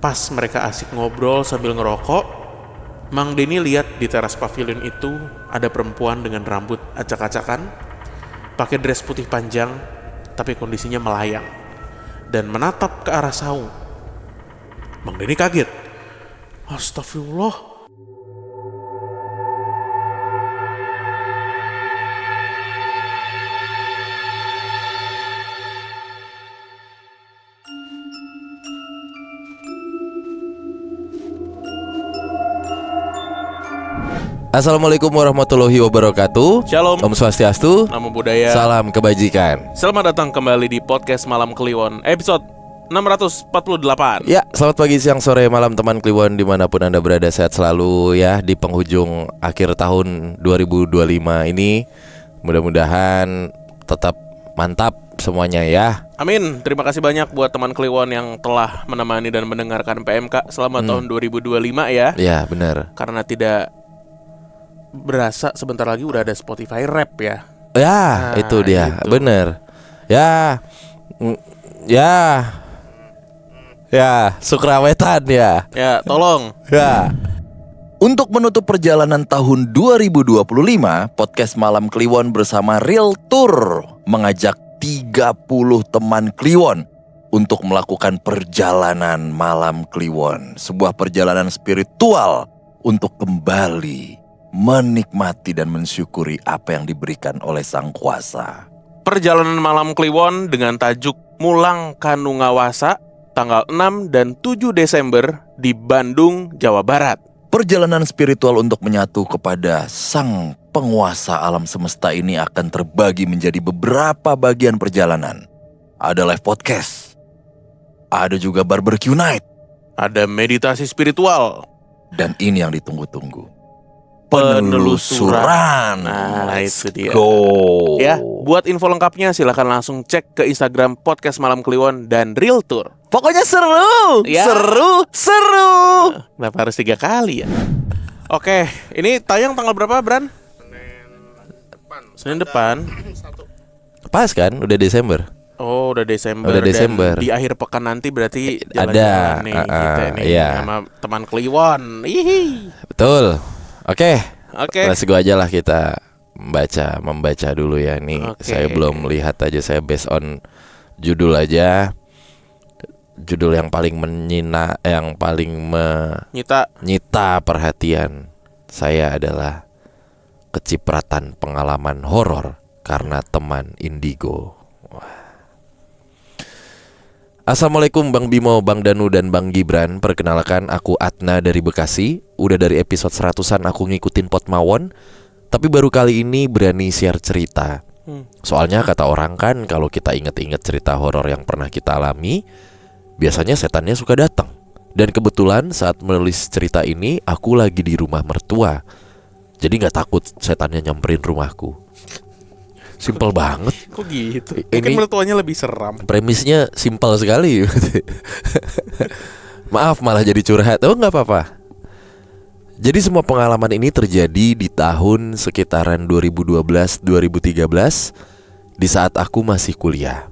Pas mereka asik ngobrol sambil ngerokok, Mang Denny lihat di teras pavilion itu ada perempuan dengan rambut acak-acakan, pakai dress putih panjang, tapi kondisinya melayang, dan menatap ke arah saung. Mang Denny kaget. Astagfirullah. Assalamualaikum warahmatullahi wabarakatuh. Shalom. Om Swastiastu. Namo Buddhaya. Salam kebajikan. Selamat datang kembali di podcast Malam Kliwon episode 648. Ya, selamat pagi, siang, sore, malam teman Kliwon dimanapun Anda berada. Sehat selalu ya di penghujung akhir tahun 2025 ini. Mudah-mudahan tetap mantap semuanya ya. Amin. Terima kasih banyak buat teman Kliwon yang telah menemani dan mendengarkan PMK selama tahun 2025 ya. Ya, benar. Karena tidak berasa sebentar lagi udah ada Spotify Rap ya. Ya, Nah, itu dia. itu. Bener. Ya. Ya, Sukrawetan ya. Ya, tolong. Ya. Untuk menutup perjalanan tahun 2025, podcast Malam Kliwon bersama Real Tour mengajak 30 teman Kliwon untuk melakukan perjalanan Malam Kliwon, sebuah perjalanan spiritual untuk kembali menikmati dan mensyukuri apa yang diberikan oleh Sang Kuasa. Perjalanan Malam Kliwon dengan tajuk Mulang Kanu Ngawasa tanggal 6 dan 7 Desember di Bandung, Jawa Barat. Perjalanan spiritual untuk menyatu kepada Sang Penguasa alam semesta ini akan terbagi menjadi beberapa bagian perjalanan. Ada live podcast, ada juga barbecue night, Ada meditasi spiritual, dan ini yang ditunggu-tunggu, penelusuran. penelusuran. Nah, Let's itu dia. go. Ya, buat info lengkapnya silahkan langsung cek ke Instagram podcast Malam Kliwon dan Real Tour. Pokoknya seru, Ya. seru. Kenapa harus 3 kali ya? Oke, ini tayang tanggal berapa, Bran? Senin depan. Pas kan, udah Desember. Oh, udah Desember. Udah Dan Desember. di akhir pekan nanti berarti Ada, jalan-jalan nih kita nih iya. sama teman Kliwon. Ihi. Betul. Oke. Oke. Let's go aja lah kita membaca dulu ya. Nih Oke. saya belum lihat aja, saya based on judul aja. Judul yang paling yang paling menyita perhatian saya adalah Kecipratan Pengalaman Horor Karena Teman Indigo. Assalamualaikum Bang Bimo, Bang Danu, dan Bang Gibran. Perkenalkan, aku Atna dari Bekasi. Udah dari episode 100-an aku ngikutin Potmawon, tapi baru kali ini berani share cerita. Soalnya kata orang kan, kalau kita inget-inget cerita horor yang pernah kita alami, biasanya setannya suka datang. Dan kebetulan saat menulis cerita ini, aku lagi di rumah mertua. Jadi gak takut setannya nyamperin rumahku. Simpel banget. Kok gitu? Ini- Mungkin mertuanya lebih seram. Premisnya simpel sekali. Maaf malah jadi curhat. Oh gak apa-apa. Jadi semua pengalaman ini terjadi di tahun sekitaran 2012-2013, di saat aku masih kuliah.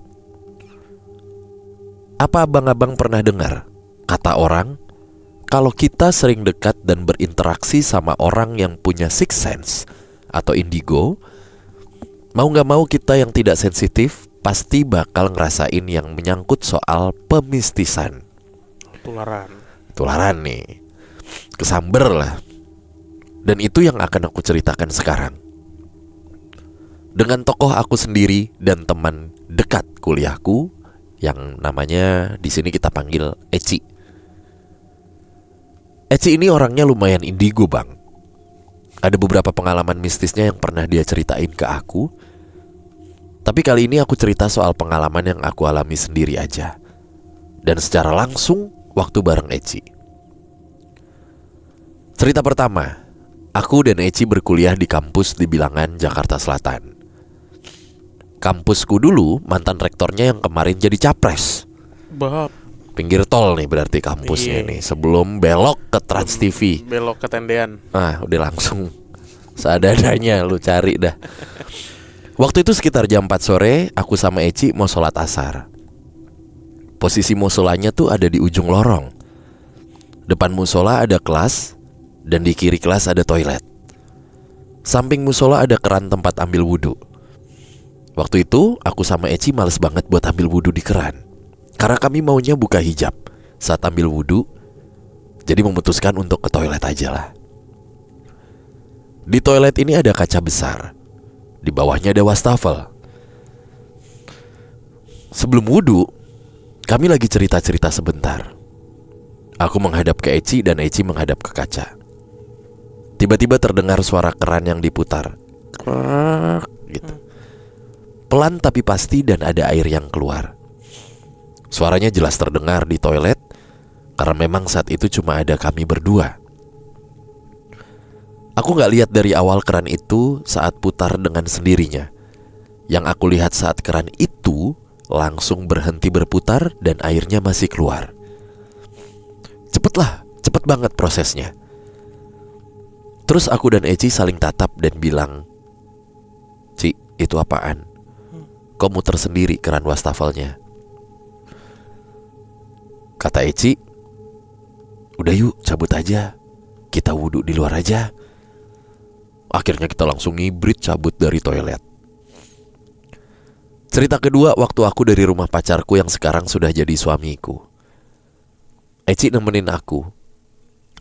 Apa abang-abang pernah dengar kata orang, kalau kita sering dekat dan berinteraksi sama orang yang punya sixth sense atau indigo, mau gak mau kita yang tidak sensitif pasti bakal ngerasain yang menyangkut soal pemistisan. Tularan nih, kesamber lah. Dan itu yang akan aku ceritakan sekarang, dengan tokoh aku sendiri dan teman dekat kuliahku yang namanya di sini kita panggil Eci. Eci ini orangnya lumayan indigo, Bang. Ada beberapa pengalaman mistisnya yang pernah dia ceritain ke aku. Tapi kali ini aku cerita soal pengalaman yang aku alami sendiri aja, dan secara langsung waktu bareng Eci. Cerita pertama, aku dan Eci berkuliah di kampus di Bilangan, Jakarta Selatan. Kampusku dulu mantan rektornya yang kemarin jadi capres. Bab. Pinggir tol nih berarti kampusnya Iya. nih, sebelum belok ke Trans TV. Belok ke tendean. Udah langsung seadanya lu cari dah. Waktu itu sekitar jam 4 sore, aku sama Eci mau sholat asar. Posisi musolanya tuh ada di ujung lorong. Depan musola ada kelas, dan di kiri kelas ada toilet. Samping musola ada keran tempat ambil wudhu. Waktu itu aku sama Eci males banget buat ambil wudhu di keran, karena kami maunya buka hijab saat ambil wudhu. Jadi memutuskan untuk ke toilet aja lah. Di toilet ini ada kaca besar. Di bawahnya ada wastafel. Sebelum wudhu, kami lagi cerita-cerita sebentar. Aku menghadap ke Eci dan Eci menghadap ke kaca. Tiba-tiba terdengar suara keran yang diputar. Krek, gitu. Pelan tapi pasti dan ada air yang keluar. Suaranya jelas terdengar di toilet, karena memang saat itu cuma ada kami berdua. Aku gak lihat dari awal keran itu saat putar dengan sendirinya. Yang aku lihat saat keran itu langsung berhenti berputar dan airnya masih keluar. Cepet banget prosesnya. Terus aku dan Eci saling tatap dan bilang, "Ci, itu apaan? Kok muter sendiri keran wastafelnya?" Kata Eci, "Udah yuk, cabut aja. Kita wudhu di luar aja." Akhirnya kita langsung ngibrit cabut dari toilet. Cerita kedua waktu aku dari rumah pacarku yang sekarang sudah jadi suamiku. Eci nemenin aku.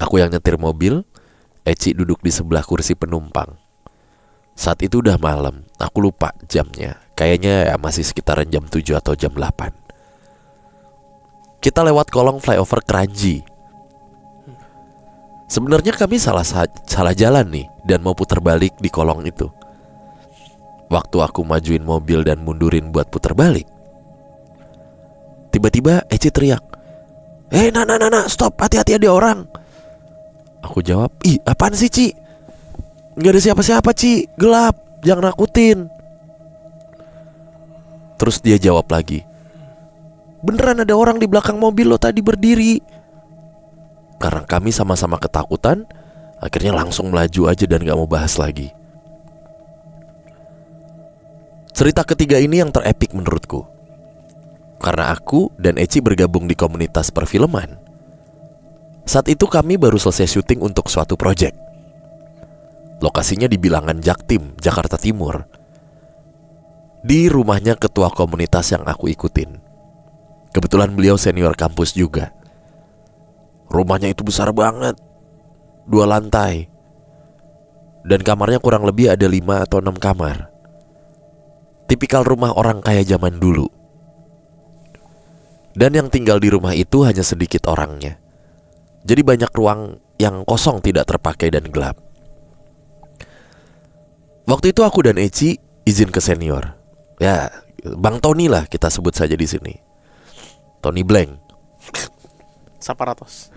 Aku yang nyetir mobil, Eci duduk di sebelah kursi penumpang. Saat itu udah malam, aku lupa jamnya. Kayaknya ya masih sekitaran jam 7 atau jam 8. Kita lewat kolong flyover Kranji. Sebenarnya kami salah jalan nih dan mau putar balik di kolong itu. Waktu aku majuin mobil dan mundurin buat putar balik, tiba-tiba Eci teriak, Nah, stop, hati-hati ada orang." Aku jawab, "Ih, apaan sih, Ci? Gak ada siapa-siapa, Ci, gelap, jangan nakutin." Terus dia jawab lagi, "Beneran ada orang di belakang mobil lo tadi berdiri." Karena kami sama-sama ketakutan, akhirnya langsung melaju aja dan gak mau bahas lagi. Cerita ketiga ini yang terepik menurutku, karena aku dan Eci bergabung di komunitas perfilman. Saat itu kami baru selesai syuting untuk suatu proyek. Lokasinya di Bilangan Jaktim, Jakarta Timur. Di rumahnya ketua komunitas yang aku ikutin. Kebetulan beliau senior kampus juga. Rumahnya itu besar banget, 2 lantai. Dan kamarnya kurang lebih ada 5 atau 6 kamar. Tipikal rumah orang kaya zaman dulu. Dan yang tinggal di rumah itu hanya sedikit orangnya. Jadi banyak ruang yang kosong tidak terpakai dan gelap. Waktu itu aku dan Eci izin ke senior. Ya, Bang Tony lah kita sebut saja di sini. Tony Blank. Saparatos.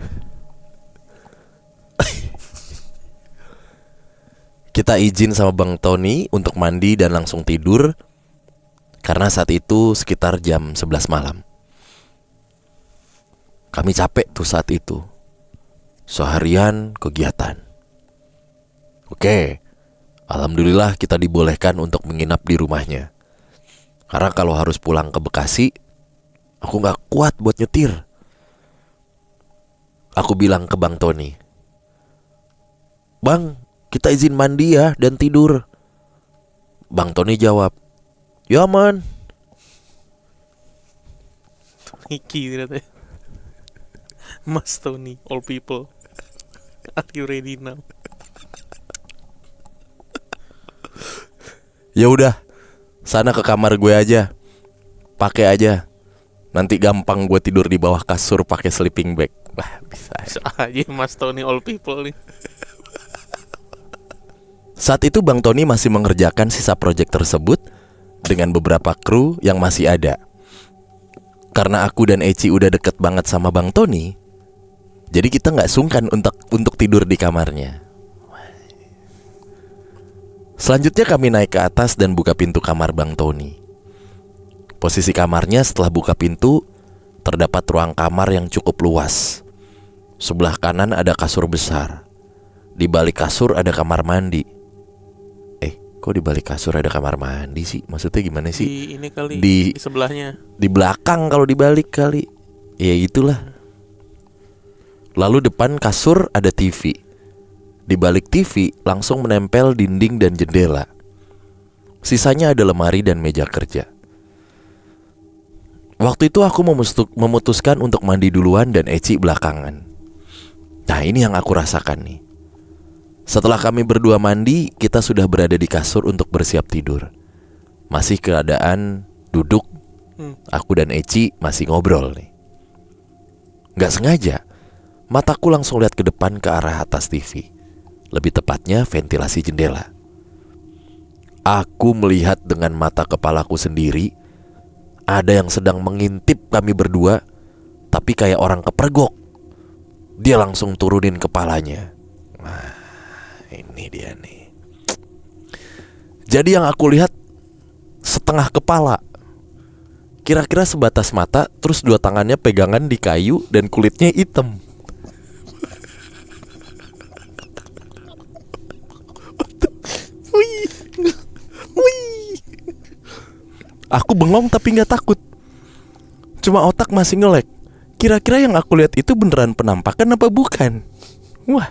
Kita izin sama Bang Tony untuk mandi dan langsung tidur. Karena saat itu sekitar jam 11 malam. Kami capek tuh saat itu. Seharian kegiatan. Oke, alhamdulillah kita dibolehkan untuk menginap di rumahnya. Karena kalau harus pulang ke Bekasi, aku gak kuat buat nyetir. Aku bilang ke Bang Tony, "Bang, kita izin mandi ya dan tidur." Bang Tony jawab, "Ya man." Iki ternyata. Mas Tony, all people. Are you ready now? Ya udah, sana ke kamar gue aja. Pakai aja. Nanti gampang gue tidur di bawah kasur pakai sleeping bag. Wah, bisa aja Mas Tony, all people nih. Saat itu Bang Tony masih mengerjakan sisa proyek tersebut dengan beberapa kru yang masih ada. Karena aku dan Eci udah deket banget sama Bang Tony, jadi kita gak sungkan untuk tidur di kamarnya. Selanjutnya kami naik ke atas dan buka pintu kamar Bang Tony. Posisi kamarnya setelah buka pintu, terdapat ruang kamar yang cukup luas. Sebelah kanan ada kasur besar. Di balik kasur ada kamar mandi. Kok di balik kasur ada kamar mandi sih? Maksudnya gimana sih? Di ini kali, di sebelahnya. Di belakang kalau dibalik kali. Ya itulah. Lalu depan kasur ada TV. Di balik TV langsung menempel dinding dan jendela. Sisanya ada lemari dan meja kerja. Waktu itu aku memutuskan untuk mandi duluan dan Eci belakangan. Nah, ini yang aku rasakan nih. Setelah kami berdua mandi, kita sudah berada di kasur untuk bersiap tidur. Masih keadaan duduk. Aku dan Eci masih ngobrol nih. Gak sengaja, mataku langsung lihat ke depan ke arah atas TV. Lebih tepatnya ventilasi jendela. Aku melihat dengan mata kepalaku sendiri, ada yang sedang mengintip kami berdua, tapi kayak orang kepergok. Dia langsung turunin kepalanya. Nah, ini dia nih. Jadi yang aku lihat setengah kepala. Kira-kira sebatas mata, terus dua tangannya pegangan di kayu dan kulitnya hitam. Aku bengong tapi gak takut. Cuma otak masih nge-lag. Kira-kira yang aku lihat itu beneran penampakan apa bukan? Wah.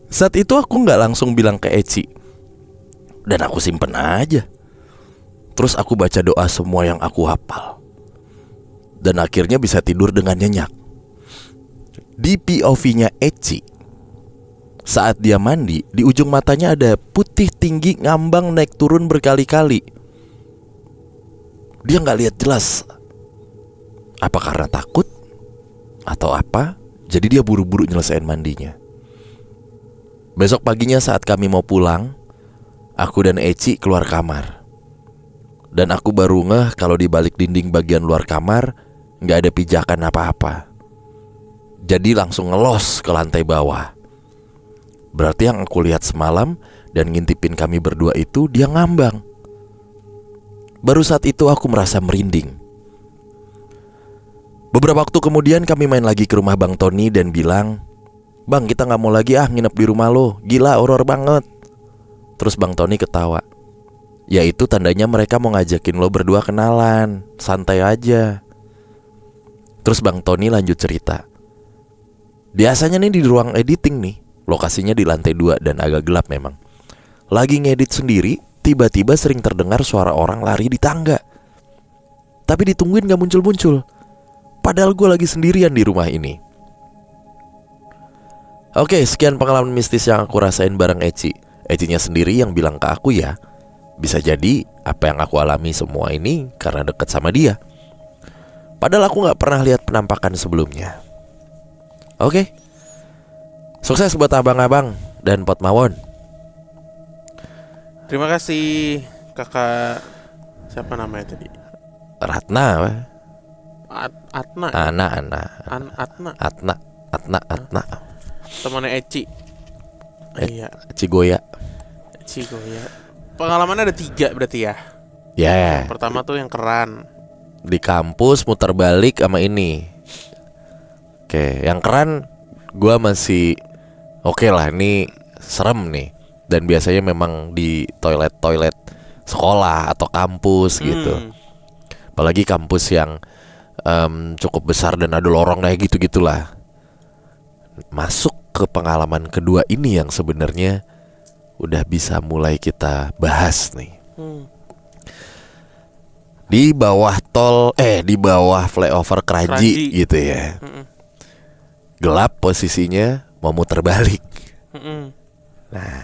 Saat itu aku gak langsung bilang ke Eci, dan aku simpen aja. Terus aku baca doa semua yang aku hafal. Dan akhirnya bisa tidur dengan nyenyak. Di POV-nya Eci, saat dia mandi, di ujung matanya ada putih tinggi ngambang naik turun berkali-kali. Dia gak lihat jelas. Apa karena takut? Atau apa? Jadi dia buru-buru nyelesain mandinya. Besok paginya saat kami mau pulang, aku dan Eci keluar kamar. Dan aku baru ngeh kalau di balik dinding bagian luar kamar gak ada pijakan apa-apa. Jadi langsung ngelos ke lantai bawah. Berarti yang aku lihat semalam dan ngintipin kami berdua itu dia ngambang. Baru saat itu aku merasa merinding. Beberapa waktu kemudian kami main lagi ke rumah Bang Tony dan bilang, "Bang, kita gak mau lagi nginep di rumah lo. Gila, horor banget." Terus Bang Tony ketawa. Ya itu tandanya mereka mau ngajakin lo berdua kenalan. Santai aja. Terus Bang Tony lanjut cerita. Biasanya nih di ruang editing nih, lokasinya di lantai 2 dan agak gelap memang. Lagi ngedit sendiri, tiba-tiba sering terdengar suara orang lari di tangga. Tapi ditungguin gak muncul-muncul. Padahal gue lagi sendirian di rumah ini. Oke, sekian pengalaman mistis yang aku rasain bareng Eci. Ecinya sendiri yang bilang ke aku ya, bisa jadi apa yang aku alami semua ini karena deket sama dia. Padahal aku gak pernah lihat penampakan sebelumnya. Oke, sukses buat abang-abang dan Pot Mawon. Terima kasih kakak. Siapa namanya tadi? Ratna, Atna. Atna. Temannya Eci. Iya. Eci Goya. Pengalamannya ada 3 berarti ya. Ya. Pertama tuh yang keran. Di kampus muter balik sama ini. Oke, yang keran gue masih oke lah, ini serem nih. Dan biasanya memang di toilet sekolah atau kampus gitu. Apalagi kampus yang cukup besar dan ada lorong kayak gitu-gitulah. Masuk ke pengalaman kedua ini yang sebenarnya udah bisa mulai kita bahas nih. Di bawah di bawah flyover Kranji gitu ya. Gelap posisinya, mau muter balik. Nah,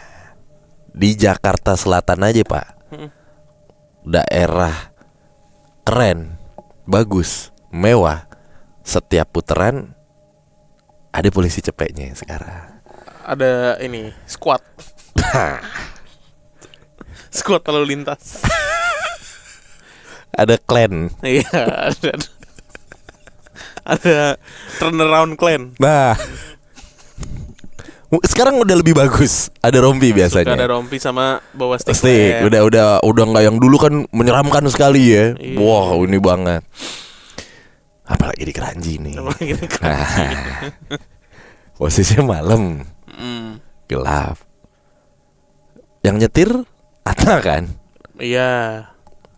di Jakarta Selatan aja Pak, daerah keren, bagus, mewah. Setiap putaran ada polisi cepeknya sekarang. Ada ini squad. Squad lalu lintas. Ada clan. Iya, ada turnaround clan. Nah, sekarang udah lebih bagus. Ada rompi biasanya. Suka ada rompi sama bawa stick. Udah nggak yang dulu kan menyeramkan sekali ya. Iya. Wow, ini banget. Apalagi di Kranji nih. Posisinya malam, gelap. Yang nyetir Atna kan? Iya.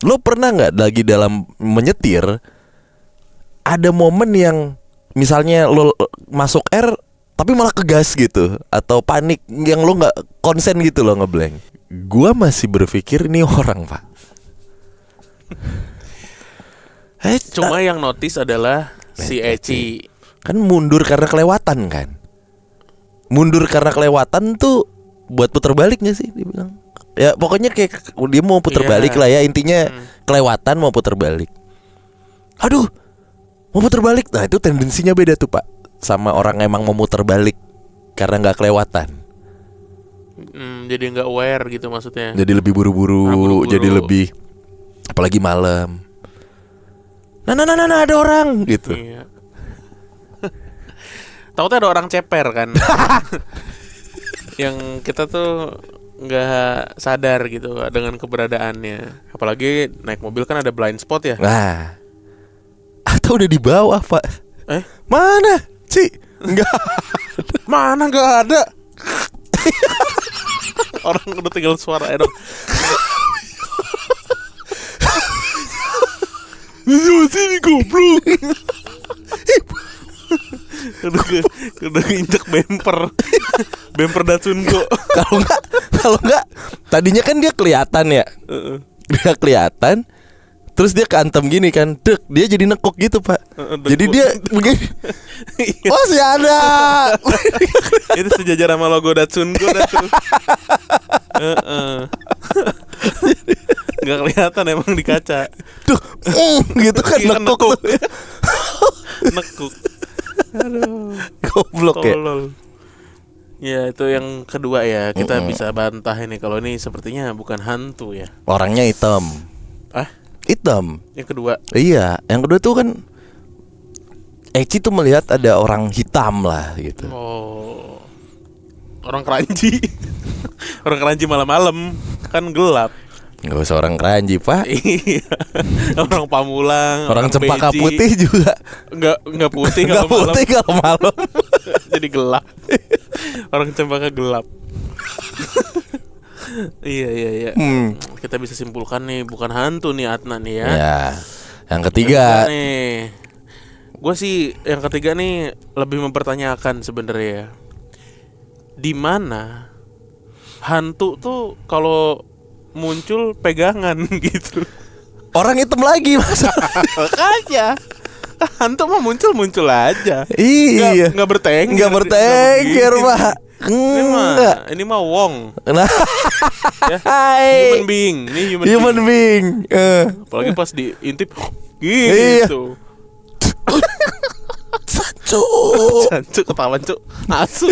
Lo pernah nggak lagi dalam menyetir ada momen yang misalnya lo masuk R tapi malah kegas gitu, atau panik yang lo nggak konsen gitu lo ngeblank. Gua masih berpikir ini orang, Pak. Cuma yang notice adalah si Eci. Kan mundur karena kelewatan kan. Mundur karena kelewatan tuh buat puter balik gak sih dibilang? Ya pokoknya kayak dia mau puter balik lah ya. Intinya kelewatan mau puter balik. Aduh, mau puter balik. Nah itu tendensinya beda tuh Pak, sama orang emang mau muter balik karena gak kelewatan. Jadi gak aware gitu maksudnya. Jadi lebih buru-buru. Jadi lebih, apalagi malam. Nah ada orang gitu. Iya. Takutnya ada orang ceper kan. Yang kita tuh nggak sadar gitu dengan keberadaannya. Apalagi naik mobil kan ada blind spot ya. Nah, atau udah di bawah Pak. Mana Ci? Enggak. Mana nggak ada. Orang udah tinggal suara dong. Sini goblok. Udah injek bemper Datsungo. Kalau enggak tadinya kan dia kelihatan ya. Dia kelihatan. Terus dia keantem gini kan. Dek, dia jadi nekuk gitu Pak. Jadi dia begini. Oh sih ada. Itu sejajar sama logo Datsungo tuh. Nggak kelihatan emang di kaca. Tuh, gitu kan nekuk. Nekuk. Aduh, goblok ya. Ya itu yang kedua ya. Kita bisa bantah ini kalau ini sepertinya bukan hantu ya. Orangnya hitam. Hitam. Yang kedua. Iya, yang kedua tuh kan Eci tuh melihat ada orang hitam lah gitu. Oh, orang keranji. Orang keranji malam-malam kan gelap. Gak usah orang keranji Pak. Iya. Orang Pamulang. Orang Cempaka Beji. Putih juga. Enggak putih Nggak putih kalau malam. Jadi gelap. Orang Cempaka gelap. Iya. Kita bisa simpulkan nih bukan hantu nih Adnan nih ya. Ya. Yang ketiga nih, gue sih yang ketiga nih lebih mempertanyakan sebenarnya. Di mana hantu tuh kalau muncul pegangan gitu. orang hitam lagi Mas. Makanya hantu mah muncul aja. Iya. Nggak bertengger. Nggak bertengger Pak. Ini mah Wong. Nah. Ya, human being. Ini human being. Apalagi pas diintip Iya. gitu. Sancu ketahuan Cuk. Asu.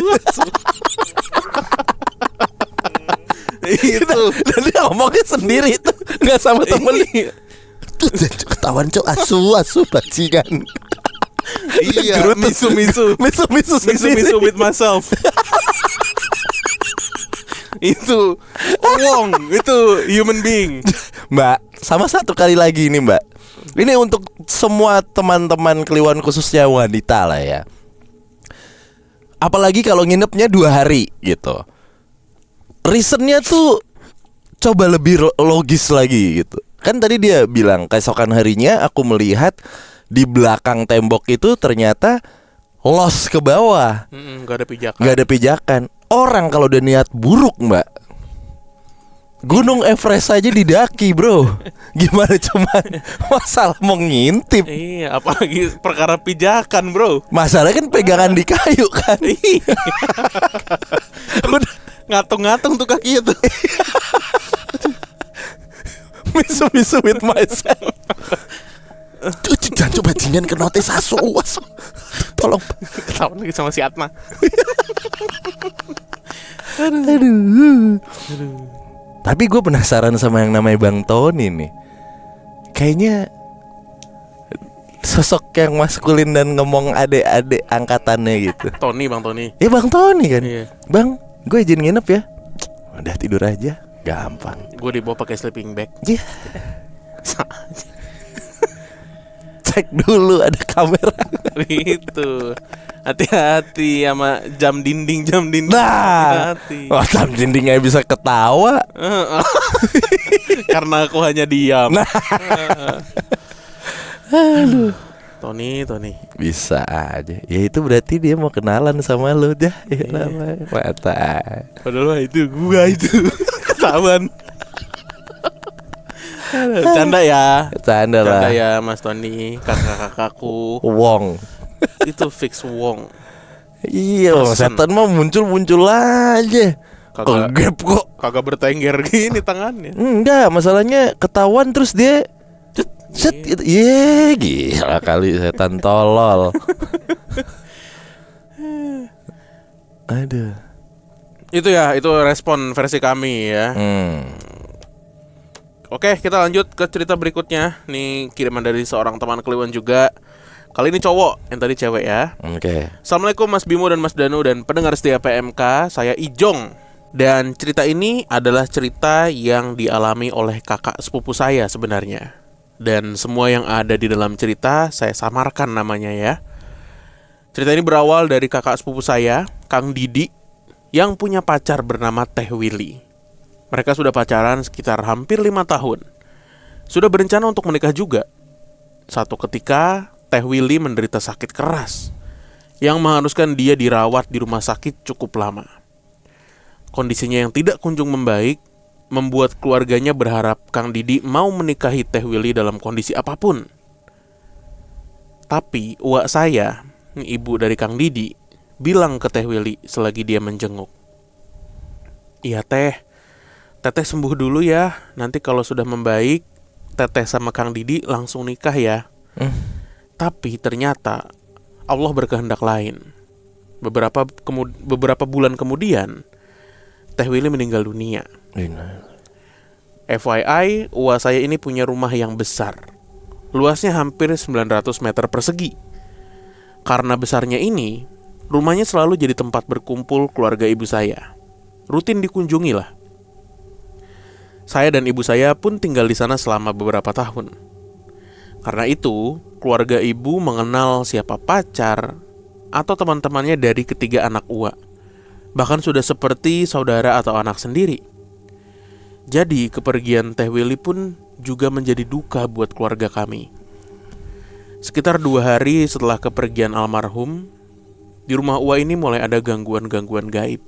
Itu. Dan dia ngomongnya sendiri itu, nggak sama temen. Tuh ketahuan Cuk, asu bajingan. Iya, misu with myself. Itu Wong, itu human being. Mbak, sama satu kali lagi nih Mbak. Ini untuk semua teman-teman Kliwon khususnya wanita lah ya. Apalagi kalau nginepnya 2 hari gitu. Reasonnya tuh coba lebih logis lagi gitu. Kan tadi dia bilang keesokan harinya aku melihat di belakang tembok itu ternyata los ke bawah. Gak ada pijakan. Orang kalau udah niat buruk Mbak, Gunung Everest aja didaki bro. Gimana cuman masalah mau ngintip. Iya, apalagi perkara pijakan bro. Masalah kan pegangan di kayu kan. Udah ngatung-ngatung tuh kaki itu. Misu with myself. Jangan coba jingan ke notis asu. Tolong. Ketahuan lagi sama si Atma. Aduh. Tapi gue penasaran sama yang namanya Bang Tony nih. Kayaknya sosok yang maskulin dan ngomong adik-adik angkatannya gitu. Bang Tony. Ya Bang Tony kan. Iya. Bang, gue izin nginep ya. Udah tidur aja, gampang. Gue dibawa pakai sleeping bag. Iya. Cek dulu ada kamera. Itu. Hati-hati sama jam dinding. Nah, hati-hati. oh, jam dindingnya bisa ketawa. Karena aku hanya diam. Nah. Aduh. Tony. Bisa aja. Ya itu berarti dia mau kenalan sama lu dah. Ya namanya mata. Padahal mah itu gua itu ketahuan. Canda ya. Canda lah. Canda ya Mas Tony, kakak-kakakku. Wong. Itu fix Wong. Iya, setan mah muncul aja. Kegep kok. Kagak bertengger gini tangannya. Enggak, masalahnya ketahuan terus dia set gitu. Ye, gila kali setan tolol. Aduh. Itu respon versi kami ya. Oke, kita lanjut ke cerita berikutnya. Nih kiriman dari seorang teman Kliwon juga. Kali ini cowok, yang tadi cewek ya. Oke. Assalamualaikum Mas Bimo dan Mas Danu dan pendengar setia PMK. Saya Ijong. Dan cerita ini adalah cerita yang dialami oleh kakak sepupu saya sebenarnya. Dan semua yang ada di dalam cerita saya samarkan namanya ya. Cerita ini berawal dari kakak sepupu saya, Kang Didi, yang punya pacar bernama Teh Willy. Mereka sudah pacaran sekitar hampir 5 tahun. Sudah berencana untuk menikah juga. Satu ketika Teh Willy menderita sakit keras yang mengharuskan dia dirawat di rumah sakit cukup lama. Kondisinya yang tidak kunjung membaik membuat keluarganya berharap Kang Didi mau menikahi Teh Willy dalam kondisi apapun. Tapi uak saya, ibu dari Kang Didi, bilang ke Teh Willy selagi dia menjenguk, "Iya Teteh sembuh dulu ya. Nanti kalau sudah membaik, Teteh sama Kang Didi langsung nikah ya." Tapi ternyata Allah berkehendak lain. Beberapa bulan kemudian, Teh Willy meninggal dunia. FYI, uak saya ini punya rumah yang besar. Luasnya hampir 900 meter persegi. Karena besarnya ini, rumahnya selalu jadi tempat berkumpul keluarga ibu saya. Rutin dikunjungi lah. Saya dan ibu saya pun tinggal di sana selama beberapa tahun. Karena itu, keluarga ibu mengenal siapa pacar atau teman-temannya dari ketiga anak uak. Bahkan sudah seperti saudara atau anak sendiri. Jadi kepergian Teh Willy pun juga menjadi duka buat keluarga kami. Sekitar 2 hari setelah kepergian almarhum, di rumah uak ini mulai ada gangguan-gangguan gaib.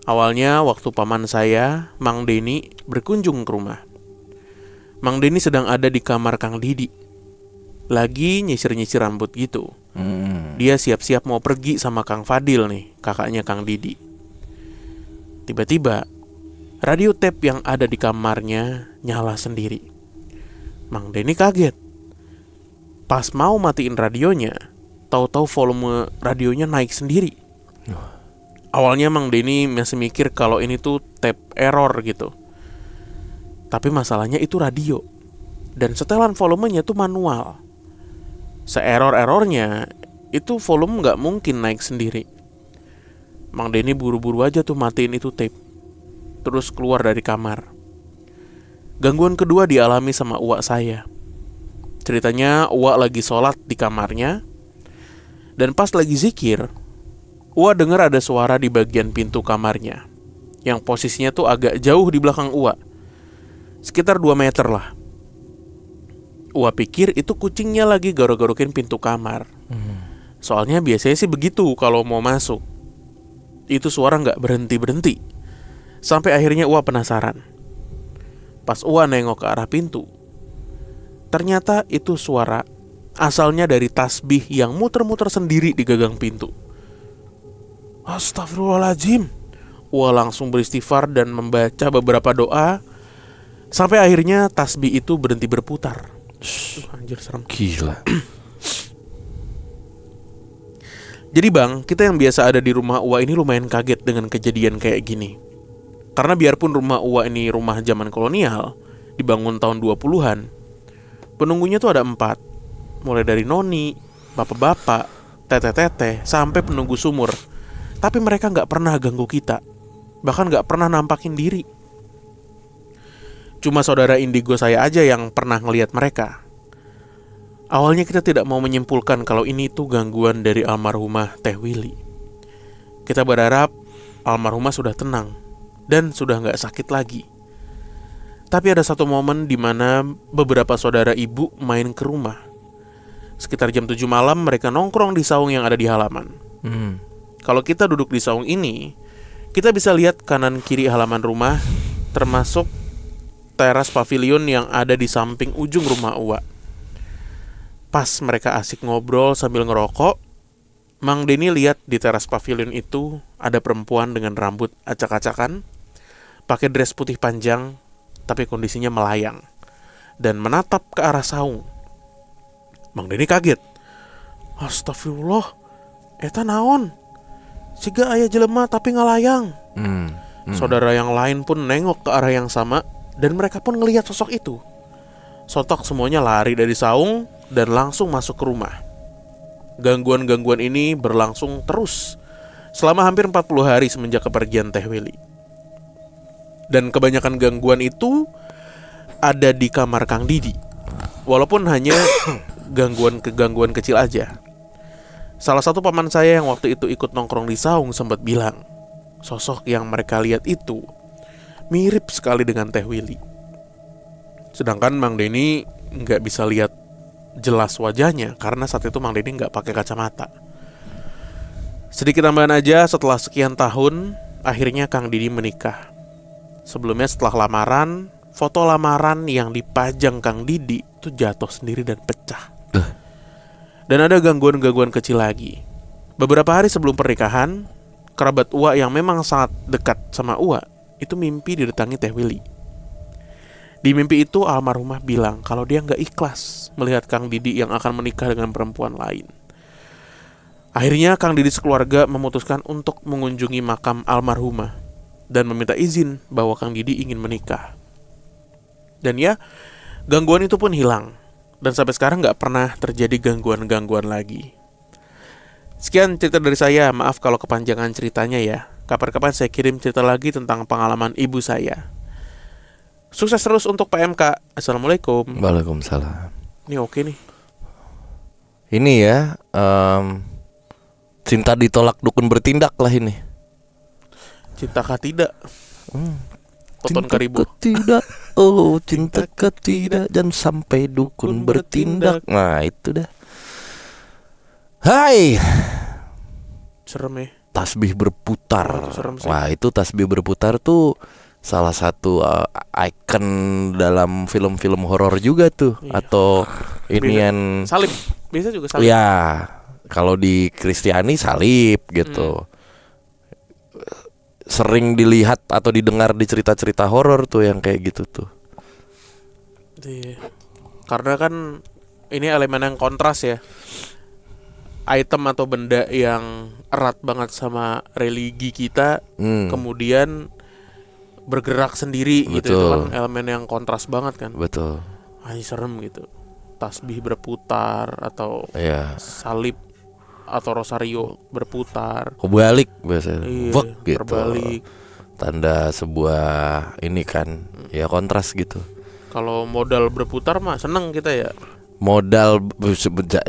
Awalnya waktu paman saya, Mang Deni, berkunjung ke rumah. Mang Deni sedang ada di kamar Kang Didi. Lagi nyisir-nyisir rambut gitu. Dia siap-siap mau pergi sama Kang Fadil nih, kakaknya Kang Didi. Tiba-tiba, radio tape yang ada di kamarnya nyala sendiri. Mang Deni kaget. Pas mau matiin radionya, tahu-tahu volume radionya naik sendiri. Awalnya Mang Deni masih mikir kalau ini tuh tape error gitu. Tapi masalahnya itu radio. Dan setelan volumenya tuh manual. Se-error-errornya, itu volume gak mungkin naik sendiri. Mang Deni buru-buru aja tuh matiin itu tape. Terus keluar dari kamar. Gangguan kedua dialami sama uak saya. Ceritanya uak lagi sholat di kamarnya. Dan pas lagi zikir, uak dengar ada suara di bagian pintu kamarnya. Yang posisinya tuh agak jauh di belakang uak. Sekitar 2 meter lah. Uak pikir itu kucingnya lagi garuk-garukin pintu kamar. Soalnya biasanya sih begitu kalau mau masuk. Itu suara gak berhenti-berhenti. Sampai akhirnya Uwa penasaran. Pas Uwa nengok ke arah pintu, ternyata itu suara asalnya dari tasbih yang muter-muter sendiri di gagang pintu. Astagfirullahaladzim. Uwa langsung beristighfar dan membaca beberapa doa. Sampai akhirnya tasbih itu berhenti berputar. Anjir serem. Gila. Jadi bang, kita yang biasa ada di rumah Uwa ini lumayan kaget dengan kejadian kayak gini. Karena biarpun rumah Uwa ini rumah zaman kolonial, dibangun tahun 20-an, penunggunya tuh ada 4. Mulai dari noni, bapak-bapak, teteh-teteh, sampai penunggu sumur. Tapi mereka gak pernah ganggu kita. Bahkan gak pernah nampakin diri. Cuma saudara indigo saya aja yang pernah ngelihat mereka. Awalnya kita tidak mau menyimpulkan kalau ini tuh gangguan dari almarhumah Teh Willy. Kita berharap almarhumah sudah tenang dan sudah gak sakit lagi. Tapi ada satu momen di mana beberapa saudara ibu main ke rumah. Sekitar jam 7 malam mereka nongkrong di saung yang ada di halaman. Kalau kita duduk di saung ini, kita bisa lihat kanan kiri halaman rumah, termasuk teras pavilion yang ada di samping ujung rumah Uwa. Pas mereka asik ngobrol sambil ngerokok, Mang Denny lihat di teras pavilion itu ada perempuan dengan rambut acak-acakan, pakai dress putih panjang, tapi kondisinya melayang, dan menatap ke arah saung. Mang Denny kaget. Astagfirullah, eta naon? Siga aya jelema tapi ngalayang. Saudara yang lain pun nengok ke arah yang sama, dan mereka pun ngelihat sosok itu. Sontak semuanya lari dari saung dan langsung masuk ke rumah. Gangguan-gangguan ini berlangsung terus selama hampir 40 hari semenjak kepergian Teh Willy. Dan kebanyakan gangguan itu ada di kamar Kang Didi, walaupun hanya gangguan kecil aja. Salah satu paman saya yang waktu itu ikut nongkrong di saung sempat bilang, sosok yang mereka lihat itu mirip sekali dengan Teh Willy. Sedangkan Mang Denny nggak bisa lihat jelas wajahnya karena saat itu Mang Denny nggak pakai kacamata. Sedikit tambahan aja, setelah sekian tahun, akhirnya Kang Didi menikah. Sebelumnya setelah lamaran, foto lamaran yang dipajang Kang Didi itu jatuh sendiri dan pecah. Dan ada gangguan-gangguan kecil lagi. Beberapa hari sebelum pernikahan, kerabat Uwa yang memang sangat dekat sama Uwa itu mimpi didatangi Teh Willy. Di mimpi itu almarhumah bilang kalau dia nggak ikhlas melihat Kang Didi yang akan menikah dengan perempuan lain. Akhirnya Kang Didi sekeluarga memutuskan untuk mengunjungi makam almarhumah dan meminta izin bahwa Kang Didi ingin menikah. Dan ya, gangguan itu pun hilang. Dan sampai sekarang gak pernah terjadi gangguan-gangguan lagi. Sekian cerita dari saya. Maaf kalau kepanjangan ceritanya ya. Kapan-kapan saya kirim cerita lagi tentang pengalaman ibu saya. Sukses terus untuk PMK. Assalamualaikum. Waalaikumsalam. Ini oke nih. Ini ya, cinta ditolak dukun bertindak lah ini. Cintakah tidak? Tonton Cinta Karibu. tidak, oh cinta tidak, dan sampai dukun bertindak. Nah itu dah. Hai, serem ya. tasbih berputar. Oh, itu serem sih. Wah itu tasbih berputar tuh salah satu icon dalam film-film horor juga tuh. Iya. Atau inian Salib. Bisa juga salib. ya, kalau di Kristiani salib gitu. Sering dilihat atau didengar di cerita-cerita horor tuh yang kayak gitu tuh. Iya. Karena kan ini elemen yang kontras ya. Item atau benda yang erat banget sama religi kita, kemudian bergerak sendiri. Betul. Gitu. Itu kan elemen yang kontras banget kan. Betul. Serem gitu. Tasbih berputar atau salib atau rosario berputar. Kebalik biasanya. Iya, Vek gitu. terbalik. Tanda sebuah ini kan, ya kontras gitu. Kalau modal berputar mah seneng kita ya. Modal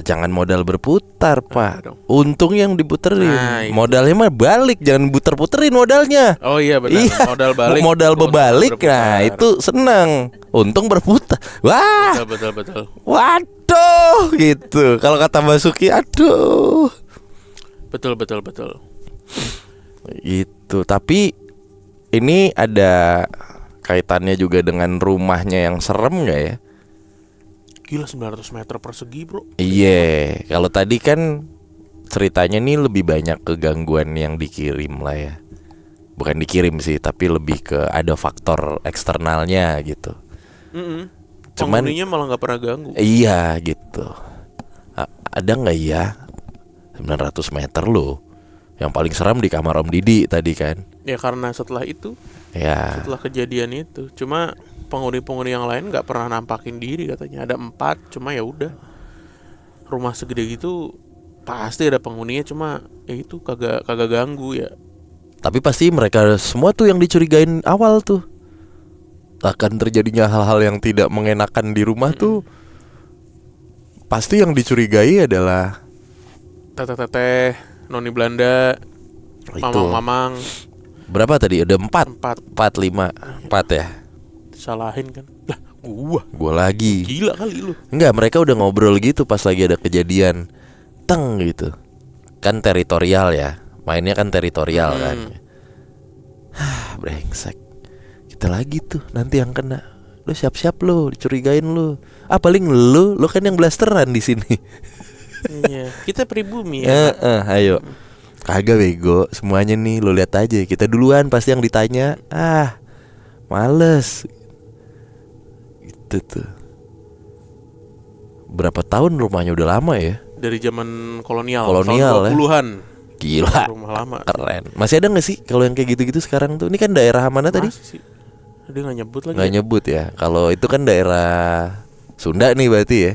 jangan modal berputar, Pak. dong. Untung yang diputerin. Nah, itu. Modalnya mah balik, jangan puter-puterin modalnya. Oh iya benar. Iya. Modal balik. Modal itu berbalik, nah berputar. itu senang. Untung berputar. Wah. Betul. Waduh, gitu. Kalau kata Basuki, aduh. Betul. Gitu. Tapi ini ada kaitannya juga dengan rumahnya yang serem gak ya? Gila 900 meter persegi bro. Iya. Kalau tadi kan ceritanya nih lebih banyak ke gangguan yang dikirim lah ya. Bukan dikirim sih, tapi lebih ke ada faktor eksternalnya gitu. Cuman penghuninya malah gak pernah ganggu. Iya gitu. Ada gak ya 900 meter loh. Yang paling seram di kamar Om Didi tadi kan. Ya karena setelah itu, Ya. setelah kejadian itu, cuma penghuni-penghuni yang lain nggak pernah nampakin diri katanya. Ada 4, cuma ya udah. Rumah segede gitu pasti ada penghuninya, cuma ya itu kagak ganggu ya. Tapi pasti mereka semua tuh yang dicurigain awal tuh. Akan terjadinya hal-hal yang tidak mengenakan di rumah tuh. Pasti yang dicurigai adalah Teteh-teteh, noni Belanda, itu. mamang-mamang. Berapa tadi? Ada 4 4 4, 5 4 ya. disalahin kan. Lah Gua lagi. Gila kali lu. Enggak, mereka udah ngobrol gitu pas lagi ada kejadian. Teng gitu. Kan teritorial ya. Mainnya kan teritorial kan. Brengsek. Kita lagi tuh nanti yang kena. Lu siap-siap lu, dicurigain lu. Paling lu kan yang blasteran di sini. Iya, kita pribumi ya. Ayo. Kagak bego, semuanya nih lu lihat aja. Kita duluan pasti yang ditanya. Males. Itu tuh. Berapa tahun rumahnya udah lama ya? Dari zaman kolonial Kolonial tahun ya. 20-an. Gila. Rumah lama. Keren. Masih ada gak sih kalau yang kayak gitu-gitu sekarang tuh? Ini kan daerah mana tadi? Masih sih. Dia gak nyebut lagi. Nggak nyebut ya. Kalau itu kan daerah Sunda nih berarti ya.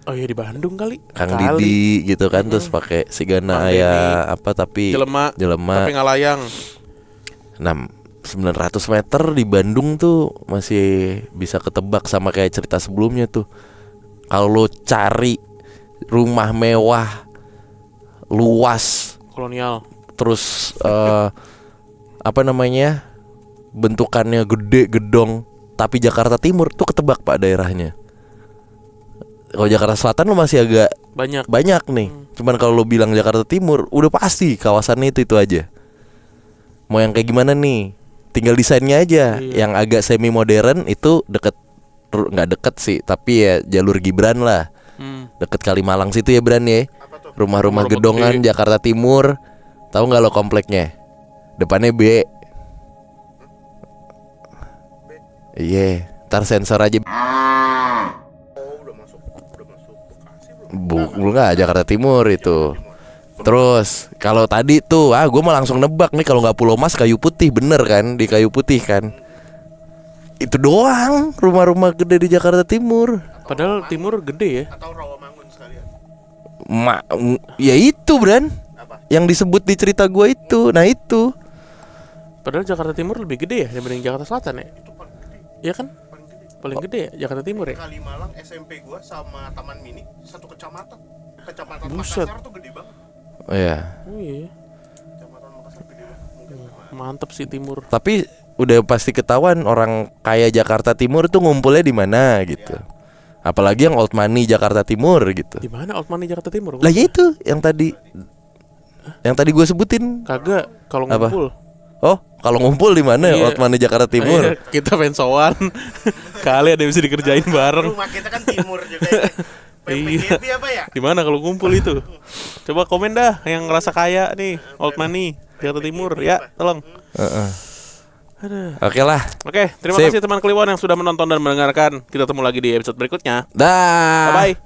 Oh iya di Bandung kali. Kang Didi gitu kan. Terus pakai Sigana Bang Aya apa tapi Jelema. Tapi ngalayang. 900 meter di Bandung tuh masih bisa ketebak sama kayak cerita sebelumnya tuh. Kalau lo cari rumah mewah luas Kolonial. terus apa namanya bentukannya gede gedong tapi Jakarta Timur tuh ketebak Pak daerahnya. Kalau Jakarta Selatan lo masih agak banyak nih. Cuman kalau lo bilang Jakarta Timur udah pasti kawasannya itu aja. Mau yang kayak gimana nih? Tinggal desainnya aja. Iya. Yang agak semi modern itu nggak deket sih, tapi ya jalur Gibran lah. Deket Kalimalang situ ya Bran ya. Rumah-rumah gedongan gede. Jakarta Timur. Tahu nggak lo kompleknya? Depannya B. Iya, ntar sensor aja. Belum nggak Jakarta Timur itu. Terus kalau tadi tuh, gue mau langsung nebak nih kalau nggak Pulau Mas Kayu Putih bener kan di Kayu Putih kan. Itu doang rumah-rumah gede di Jakarta Timur. Padahal Timur gede ya. Atau Rawamangun sekalian. Ya itu Bran. Yang disebut di cerita gue itu. Nah itu. Padahal Jakarta Timur lebih gede ya dibanding Jakarta Selatan ya. Itu paling gede. Iya kan? Paling gede ya Jakarta Timur ya. Kalimalang SMP gua sama Taman Mini satu kecamatan. Kecamatan Buset. Makassar tuh gede banget. Oh ya. Oh iya. Kecamatan Makassar gede banget. Mungkin Mantep sih Timur. Tapi udah pasti ketahuan orang kaya Jakarta Timur tuh ngumpulnya di mana gitu. Apalagi yang old money Jakarta Timur gitu. Di mana Old Money Jakarta Timur? Lah ya itu yang tadi gue sebutin. Kagak kalau Apa? ngumpul. Oh, kalau ngumpul di mana Iya. old money Jakarta Timur? Iya, kita pensoan. Kali ada yang bisa dikerjain bareng. rumah kita kan timur juga ya. PPKP apa ya? Di mana kalau ngumpul itu? Coba komen dah yang ngerasa kaya nih, Old Money Jakarta Timur ya, tolong. Oke lah. Oke, terima Sip. kasih teman Kliwon yang sudah menonton dan mendengarkan. Kita ketemu lagi di episode berikutnya. Dah. Bye bye.